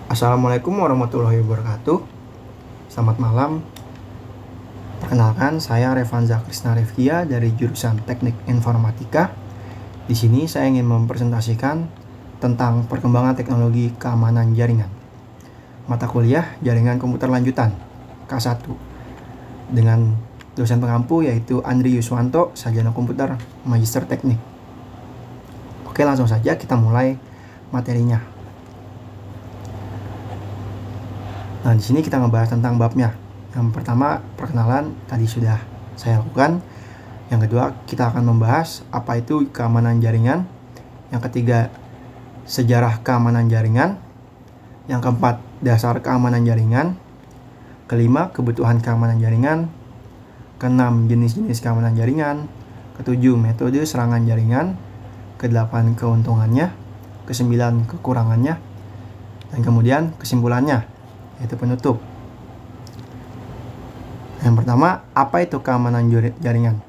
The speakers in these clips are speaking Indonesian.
Assalamualaikum warahmatullahi wabarakatuh. Selamat malam. Perkenalkan, saya Revanza Krisna Revkia dari jurusan Teknik Informatika. Di sini saya ingin mempresentasikan tentang perkembangan teknologi keamanan jaringan. Mata kuliah Jaringan Komputer Lanjutan K1 dengan dosen pengampu yaitu Andri Yuswanto, sarjana komputer, magister teknik. Oke, langsung saja kita mulai materinya. Nah, di sini kita ngebahas tentang babnya. Yang pertama, perkenalan tadi sudah saya lakukan. Yang kedua, kita akan membahas apa itu keamanan jaringan. Yang ketiga, sejarah keamanan jaringan. Yang keempat, dasar keamanan jaringan. Kelima, kebutuhan keamanan jaringan. Keenam, jenis-jenis keamanan jaringan. Ketujuh, metode serangan jaringan. Kedelapan, keuntungannya. Kesembilan, kekurangannya. Dan kemudian kesimpulannya, yaitu penutup. Yang pertama, apa itu keamanan jaringan?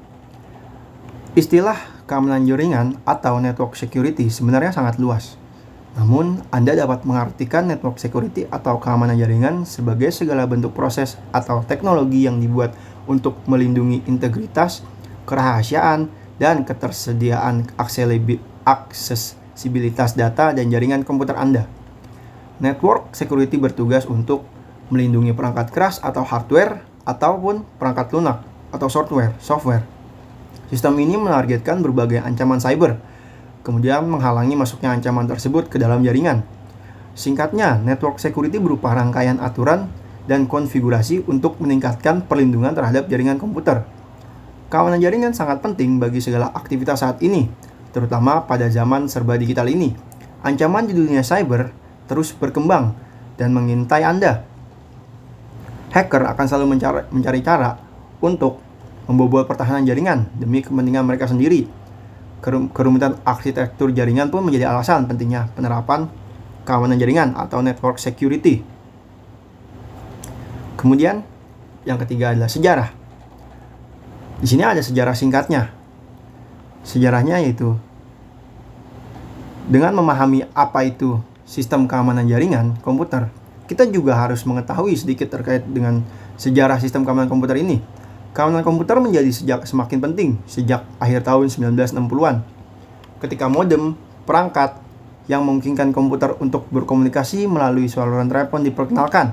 Istilah keamanan jaringan atau network security sebenarnya sangat luas. Namun, Anda dapat mengartikan network security atau keamanan jaringan sebagai segala bentuk proses atau teknologi yang dibuat untuk melindungi integritas, kerahasiaan, dan ketersediaan aksesibilitas data dan jaringan komputer Anda. Network security bertugas untuk melindungi perangkat keras atau hardware ataupun perangkat lunak atau software. Sistem ini menargetkan berbagai ancaman cyber, kemudian menghalangi masuknya ancaman tersebut ke dalam jaringan. Singkatnya, network security berupa rangkaian aturan dan konfigurasi untuk meningkatkan perlindungan terhadap jaringan komputer. Keamanan jaringan sangat penting bagi segala aktivitas saat ini, terutama pada zaman serba digital ini. Ancaman di dunia cyber terus berkembang dan mengintai Anda. Hacker akan selalu mencari cara untuk membobol pertahanan jaringan demi kepentingan mereka sendiri. Kerumitan arsitektur jaringan pun menjadi alasan pentingnya penerapan keamanan jaringan atau network security. Kemudian, yang ketiga adalah sejarah. Di sini ada sejarah singkatnya. Sejarahnya yaitu dengan memahami apa itu sistem keamanan jaringan komputer, kita juga harus mengetahui sedikit terkait dengan sejarah sistem keamanan komputer ini. Keamanan komputer menjadi semakin penting sejak akhir tahun 1960-an. Ketika modem, perangkat yang memungkinkan komputer untuk berkomunikasi melalui saluran telepon diperkenalkan.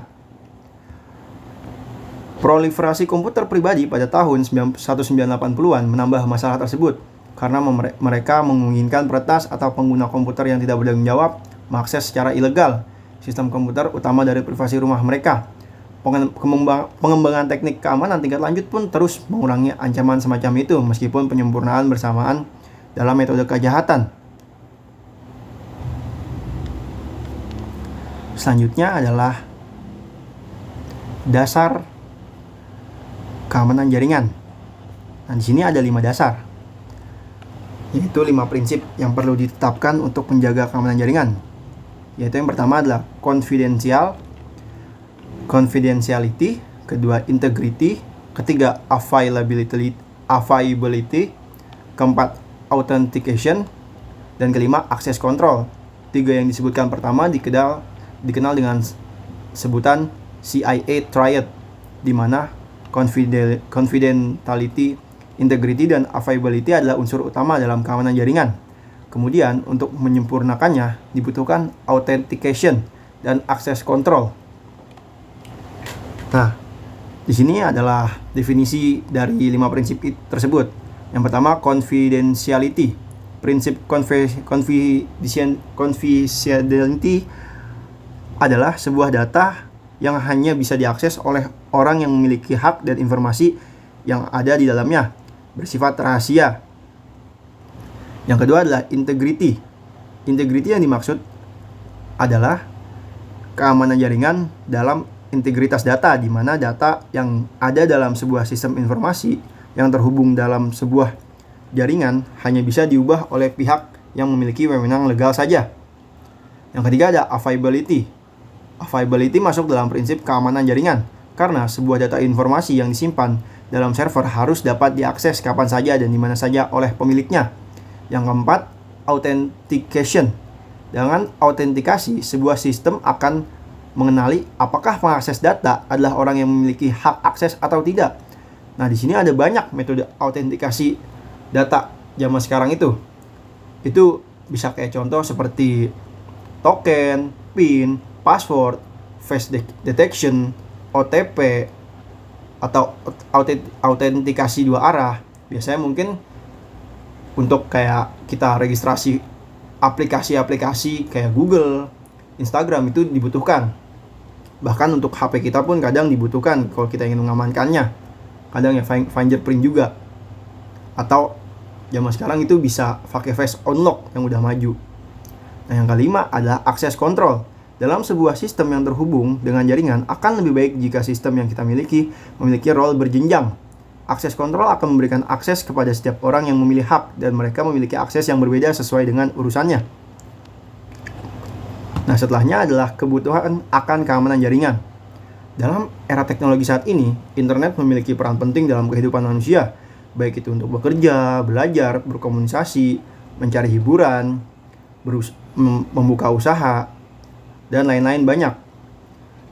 Proliferasi komputer pribadi pada tahun 1980-an menambah masalah tersebut karena mereka menginginkan peretas atau pengguna komputer yang tidak bertanggung jawab mengakses secara ilegal sistem komputer utama dari privasi rumah mereka. Pengembangan teknik keamanan tingkat lanjut pun terus mengurangi ancaman semacam itu meskipun penyempurnaan bersamaan dalam metode kejahatan. Selanjutnya adalah dasar keamanan jaringan. Nah, di sini ada 5 dasar, yaitu 5 prinsip yang perlu ditetapkan untuk menjaga keamanan jaringan. Yaitu yang pertama adalah confidentiality, kedua integrity, ketiga availability, keempat authentication, dan kelima access control. 3 yang disebutkan pertama dikenal dengan sebutan CIA Triad, di mana confidentiality, integrity, dan availability adalah unsur utama dalam keamanan jaringan. Kemudian, untuk menyempurnakannya dibutuhkan authentication dan access control. Nah, di sini adalah definisi dari 5 prinsip tersebut. Yang pertama, confidentiality. Prinsip confidentiality adalah sebuah data yang hanya bisa diakses oleh orang yang memiliki hak dan informasi yang ada di dalamnya, bersifat rahasia. Yang kedua adalah integrity. Integrity yang dimaksud adalah keamanan jaringan dalam integritas data, di mana data yang ada dalam sebuah sistem informasi yang terhubung dalam sebuah jaringan hanya bisa diubah oleh pihak yang memiliki wewenang legal saja. Yang ketiga ada availability. Availability masuk dalam prinsip keamanan jaringan, karena sebuah data informasi yang disimpan dalam server harus dapat diakses kapan saja dan di mana saja oleh pemiliknya. Yang keempat, authentication. Dengan autentikasi, sebuah sistem akan mengenali apakah pengakses data adalah orang yang memiliki hak akses atau tidak. Nah, di sini ada banyak metode autentikasi data zaman sekarang itu. Itu bisa kayak contoh seperti token, PIN, password, face detection, OTP, atau autentikasi dua arah. Biasanya mungkin untuk kayak kita registrasi aplikasi-aplikasi kayak Google, Instagram itu dibutuhkan. Bahkan untuk HP kita pun kadang dibutuhkan kalau kita ingin mengamankannya. Kadang ya fingerprint juga. Atau zaman sekarang itu bisa pakai face unlock yang udah maju. Nah, yang kelima adalah akses control. Dalam sebuah sistem yang terhubung dengan jaringan akan lebih baik jika sistem yang kita memiliki role berjenjang. Akses kontrol akan memberikan akses kepada setiap orang yang memilih hak dan mereka memiliki akses yang berbeda sesuai dengan urusannya. Nah, setelahnya adalah kebutuhan akan keamanan jaringan. Dalam era teknologi saat ini, internet memiliki peran penting dalam kehidupan manusia, baik itu untuk bekerja, belajar, berkomunikasi, mencari hiburan, membuka usaha, dan lain-lain banyak.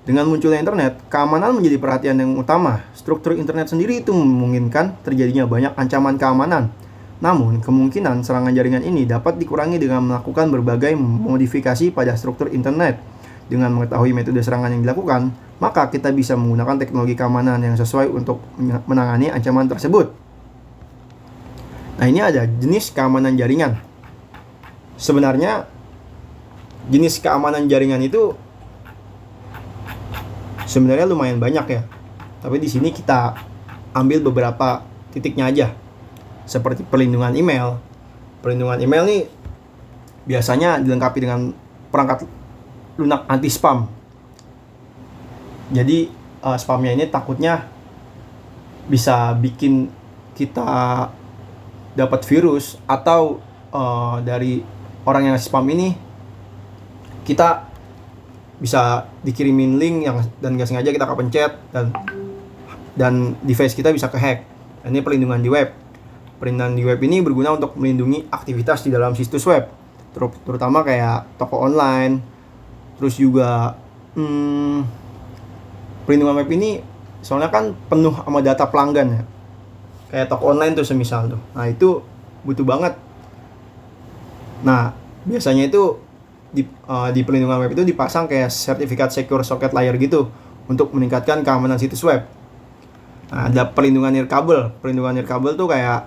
Dengan munculnya internet, keamanan menjadi perhatian yang utama. Struktur internet sendiri itu memungkinkan terjadinya banyak ancaman keamanan. Namun, kemungkinan serangan jaringan ini dapat dikurangi dengan melakukan berbagai modifikasi pada struktur internet. Dengan mengetahui metode serangan yang dilakukan, maka kita bisa menggunakan teknologi keamanan yang sesuai untuk menangani ancaman tersebut. Nah, ini ada jenis keamanan jaringan. Sebenarnya, jenis keamanan jaringan itu sebenarnya lumayan banyak ya. Tapi di sini kita ambil beberapa titiknya aja. Seperti perlindungan email. Perlindungan email nih biasanya dilengkapi dengan perangkat lunak anti spam. Jadi spamnya ini takutnya bisa bikin kita dapat virus atau dari orang yang spam ini kita bisa dikirimin link dan gak sengaja kita kepencet dan device kita bisa kehack. Ini perlindungan di web. Perlindungan di web ini berguna untuk melindungi aktivitas di dalam situs web, terutama kayak toko online. Terus juga perlindungan web ini soalnya kan penuh sama data pelanggan ya. Kayak toko online tuh semisal tuh. Nah, itu butuh banget. Nah, biasanya itu di perlindungan web itu dipasang kayak sertifikat secure socket layer gitu untuk meningkatkan keamanan situs web. Nah, ada perlindungan nirkabel. Perlindungan nirkabel tuh kayak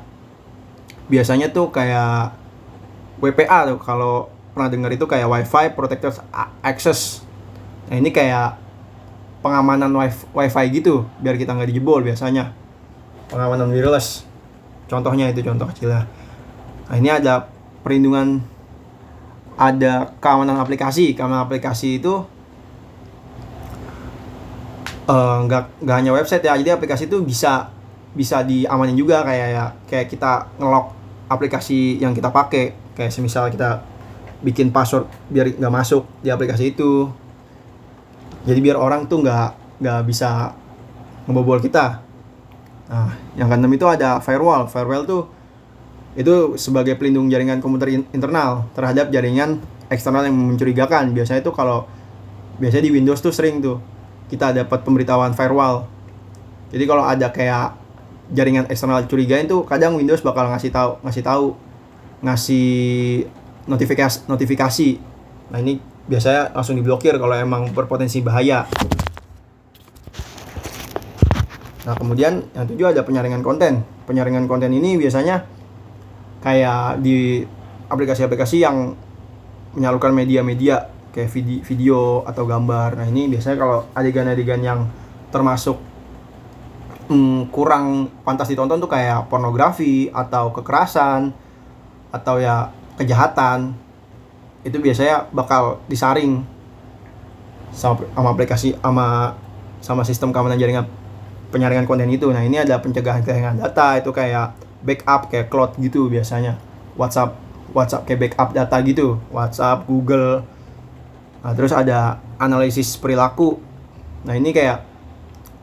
biasanya tuh kayak WPA tuh, kalau pernah dengar itu kayak Wi-Fi Protected Access. Nah, ini kayak pengamanan Wi-Fi gitu biar kita nggak dijebol biasanya. Pengamanan wireless. Contohnya itu contoh kecilnya. Nah, ini ada perlindungan, ada keamanan aplikasi. Keamanan aplikasi itu nggak hanya website ya. Jadi aplikasi itu bisa diamanin juga kayak kita nge-lock aplikasi yang kita pakai. Kayak semisal kita bikin password biar nggak masuk di aplikasi itu. Jadi biar orang tuh nggak bisa ngebobol kita. Nah, yang keenam itu ada firewall. Firewall tuh itu sebagai pelindung jaringan komputer internal terhadap jaringan eksternal yang mencurigakan. Biasanya di Windows tuh sering tuh kita dapat pemberitahuan firewall. Jadi kalau ada kayak jaringan eksternal curigain tuh kadang Windows bakal ngasih notifikasi. Nah, ini biasanya langsung diblokir kalau emang berpotensi bahaya. Nah, kemudian yang tujuh ada penyaringan konten. Penyaringan konten ini biasanya kayak di aplikasi-aplikasi yang menyalurkan media-media kayak video atau gambar. Nah, ini biasanya kalau adegan-adegan yang termasuk kurang pantas ditonton tuh kayak pornografi atau kekerasan atau ya kejahatan, itu biasanya bakal disaring sama aplikasi sama sistem keamanan jaringan penyaringan konten itu. Nah, ini ada pencegahan kehilangan data, itu kayak backup kayak cloud gitu biasanya. WhatsApp kayak backup data gitu, WhatsApp, Google. Nah, terus ada analisis perilaku. Nah, ini kayak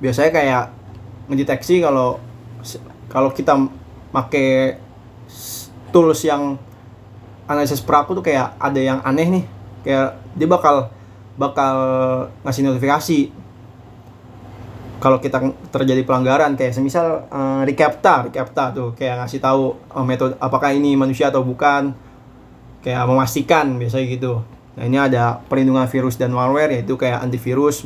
biasanya kayak ngedeteksi kalau kita pakai tools yang analisis perilaku tuh kayak ada yang aneh nih, kayak dia bakal bakal ngasih notifikasi kalau kita terjadi pelanggaran, kayak semisal recaptcha tuh kayak ngasih tahu metode apakah ini manusia atau bukan, kayak memastikan biasanya gitu. Nah ini ada perlindungan virus dan malware, yaitu kayak antivirus,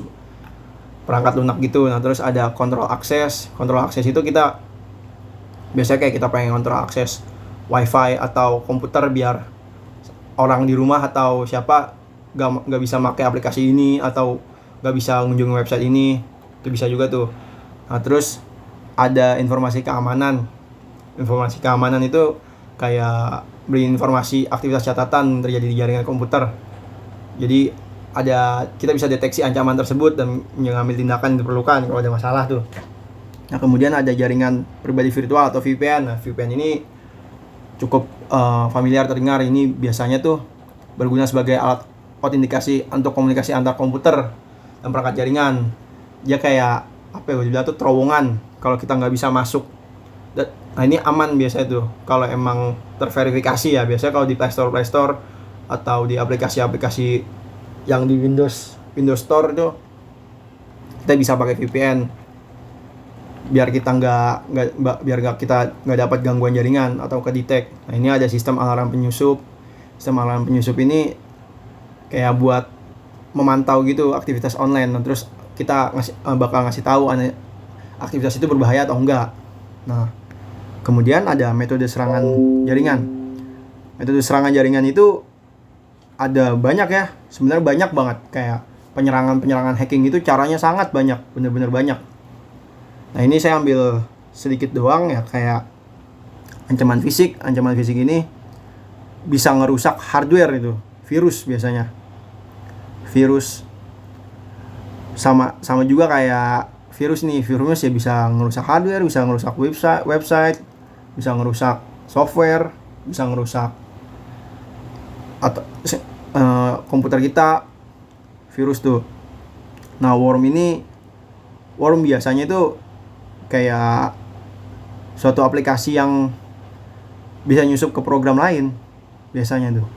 perangkat lunak gitu. Nah terus ada kontrol akses itu kita biasanya kayak kita pengen kontrol akses wifi atau komputer biar orang di rumah atau siapa gak bisa pakai aplikasi ini atau gak bisa mengunjungi website ini, itu bisa juga tuh. Nah terus ada informasi keamanan itu kayak beri informasi aktivitas catatan terjadi di jaringan komputer. Jadi kita bisa deteksi ancaman tersebut dan mengambil tindakan yang diperlukan kalau ada masalah tuh. Nah kemudian ada jaringan pribadi virtual atau VPN. Nah VPN ini cukup familiar terdengar. Ini biasanya tuh berguna sebagai alat autentikasi untuk komunikasi antar komputer dan perangkat jaringan. Dia kayak dibilang tuh terowongan kalau kita nggak bisa masuk. Nah ini aman biasanya tuh kalau emang terverifikasi ya. Biasanya kalau di Play Store atau di aplikasi-aplikasi yang di Windows Store itu kita bisa pakai VPN biar kita kita nggak dapat gangguan jaringan atau kedetek. Nah ini ada sistem alarm penyusup. Sistem alarm penyusup ini kayak buat memantau gitu aktivitas online. Nah, terus kita bakal ngasih tahu aktivitas itu berbahaya atau enggak. Nah kemudian ada metode serangan jaringan. Metode serangan jaringan itu ada banyak ya, sebenarnya banyak banget. Kayak penyerangan hacking itu caranya sangat banyak, bener-bener banyak. Nah ini saya ambil sedikit doang ya, kayak ancaman fisik ini bisa ngerusak hardware itu, virus biasanya. Virus sama juga kayak virus ya bisa ngerusak hardware, bisa ngerusak website, bisa ngerusak software, bisa ngerusak atau komputer kita, virus tuh. Nah worm biasanya itu kayak suatu aplikasi yang bisa nyusup ke program lain biasanya tuh.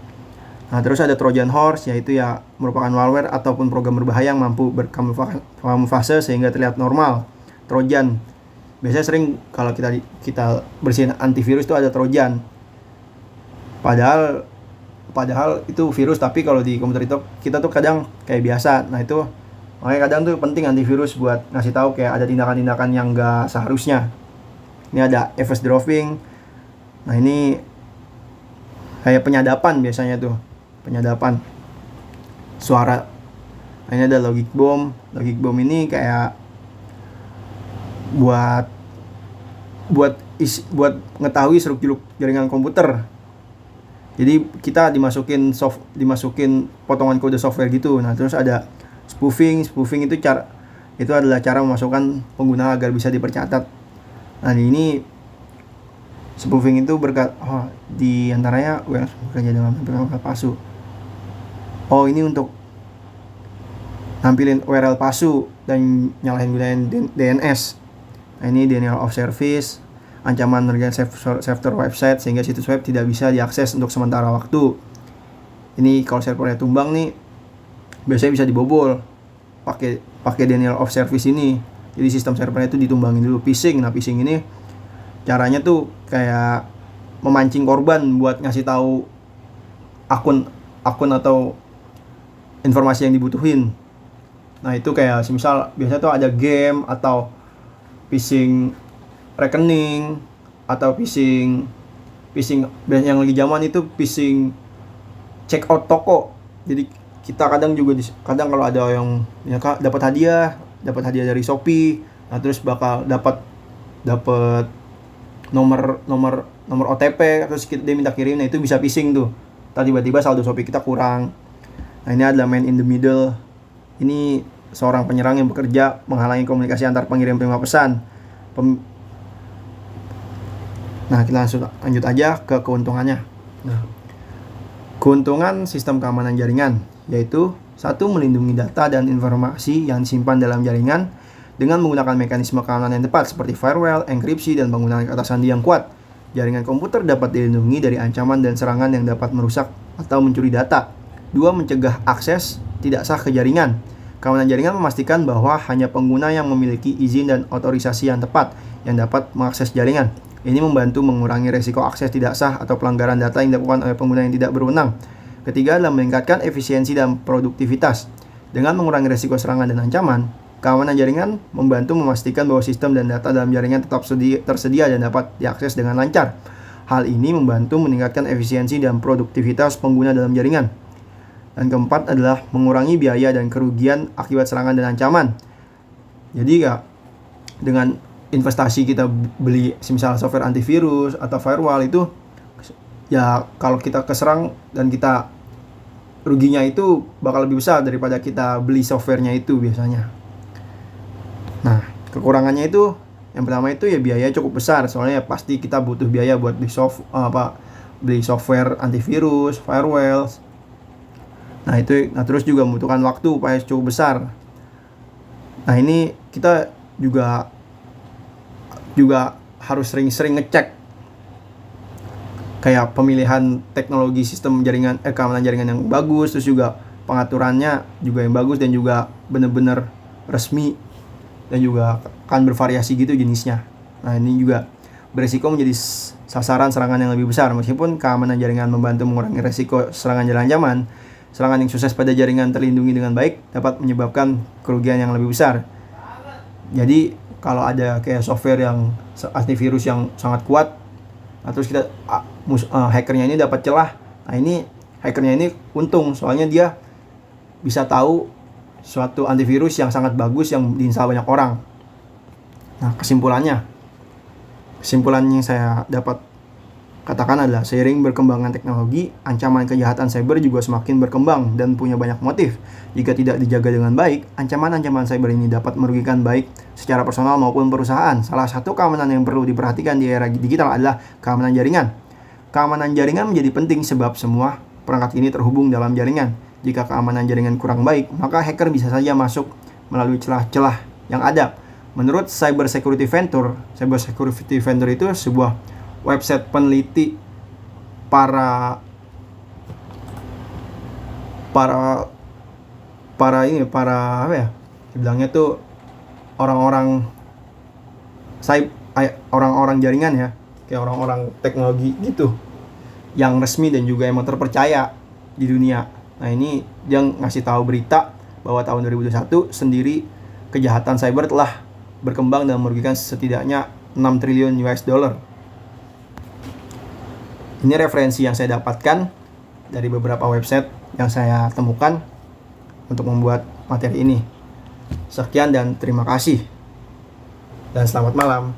Nah terus ada Trojan Horse, yaitu ya merupakan malware ataupun program berbahaya yang mampu berkamuflase sehingga terlihat normal. Trojan biasanya sering kalau kita bersihin antivirus itu ada Trojan, padahal itu virus, tapi kalau di komputer itu kita tuh kadang kayak biasa. Nah itu makanya kadang tuh penting antivirus buat ngasih tahu kayak ada tindakan-tindakan yang gak seharusnya. Ini ada eavesdropping. Nah ini kayak penyadapan biasanya tuh, penyadapan suara. Nah, ini ada logic bomb. Logic bomb ini kayak buat ngetahui seluk-beluk jaringan komputer. Jadi kita dimasukin potongan kode software gitu. Nah terus ada spoofing itu adalah cara memasukkan pengguna agar bisa dipercatat. Nah ini spoofing itu di antaranya bekerja dengan URL palsu. Ini untuk nampilin URL palsu dan nyalahin gunain DNS. Nah ini denial of service, ancaman merugikan server website sehingga situs web tidak bisa diakses untuk sementara waktu. Ini kalau servernya tumbang nih, biasanya bisa dibobol pakai denial of service ini. Jadi sistem servernya itu ditumbangin dulu. Phishing. Nah phishing ini caranya tuh kayak memancing korban buat ngasih tahu akun atau informasi yang dibutuhin. Nah itu kayak misal biasanya tuh ada game atau phishing rekening atau phishing yang lagi zaman itu phishing check out toko. Jadi kita kadang kalau ada yang dapat hadiah dari Shopee, nah terus bakal dapat nomor OTP, terus dia minta kirim. Nah itu bisa phishing tuh. Tiba-tiba saldo Shopee kita kurang. Nah ini adalah man in the middle. Ini seorang penyerang yang bekerja menghalangi komunikasi antar pengirim penerima pesan. Nah kita lanjut aja ke keuntungannya. Nah, keuntungan sistem keamanan jaringan yaitu 1. Melindungi data dan informasi yang disimpan dalam jaringan dengan menggunakan mekanisme keamanan yang tepat seperti firewall, enkripsi, dan penggunaan kata sandi yang kuat. Jaringan komputer dapat dilindungi dari ancaman dan serangan yang dapat merusak atau mencuri data. 2. Mencegah akses tidak sah ke jaringan. Keamanan jaringan memastikan bahwa hanya pengguna yang memiliki izin dan otorisasi yang tepat yang dapat mengakses jaringan. Ini membantu mengurangi resiko akses tidak sah atau pelanggaran data yang dilakukan oleh pengguna yang tidak berwenang. Ketiga adalah meningkatkan efisiensi dan produktivitas. Dengan mengurangi resiko serangan dan ancaman, keamanan jaringan membantu memastikan bahwa sistem dan data dalam jaringan tetap tersedia dan dapat diakses dengan lancar. Hal ini membantu meningkatkan efisiensi dan produktivitas pengguna dalam jaringan. Dan keempat adalah mengurangi biaya dan kerugian akibat serangan dan ancaman. Jadi ya, dengan investasi kita beli misalnya software antivirus atau firewall itu, ya kalau kita keserang dan kita ruginya itu bakal lebih besar daripada kita beli softwarenya itu biasanya. Nah, kekurangannya itu yang pertama itu ya biaya cukup besar, soalnya pasti kita butuh biaya buat beli software antivirus, firewall. Nah terus juga membutuhkan waktu upaya cukup besar. Nah ini kita juga harus sering-sering ngecek kayak pemilihan teknologi sistem jaringan, keamanan jaringan yang bagus, terus juga pengaturannya juga yang bagus dan juga benar-benar resmi, dan juga akan bervariasi gitu jenisnya. Nah ini juga beresiko menjadi sasaran serangan yang lebih besar. Meskipun keamanan jaringan membantu mengurangi resiko serangan jalan ancaman, serangan yang sukses pada jaringan terlindungi dengan baik dapat menyebabkan kerugian yang lebih besar. Jadi kalau ada kayak software yang antivirus yang sangat kuat, nah terus kita hackernya ini dapat celah, nah ini hackernya ini untung, soalnya dia bisa tahu suatu antivirus yang sangat bagus yang diinstal banyak orang. Nah kesimpulan yang saya dapat katakan adalah seiring berkembangan teknologi, ancaman kejahatan cyber juga semakin berkembang dan punya banyak motif. Jika tidak dijaga dengan baik, ancaman-ancaman cyber ini dapat merugikan baik secara personal maupun perusahaan. Salah satu keamanan yang perlu diperhatikan di era digital adalah keamanan jaringan. Keamanan jaringan menjadi penting sebab semua perangkat ini terhubung dalam jaringan. Jika keamanan jaringan kurang baik, maka hacker bisa saja masuk melalui celah-celah yang ada. Menurut Cyber Security Venture itu sebuah website peneliti para dibilangnya tuh orang-orang jaringan ya, kayak orang-orang teknologi gitu, yang resmi dan juga emang terpercaya di dunia. Nah ini dia ngasih tahu berita bahwa tahun 2021 sendiri kejahatan cyber telah berkembang dan merugikan setidaknya 6 triliun US dollar. Ini referensi yang saya dapatkan dari beberapa website yang saya temukan untuk membuat materi ini. Sekian dan terima kasih. Dan selamat malam.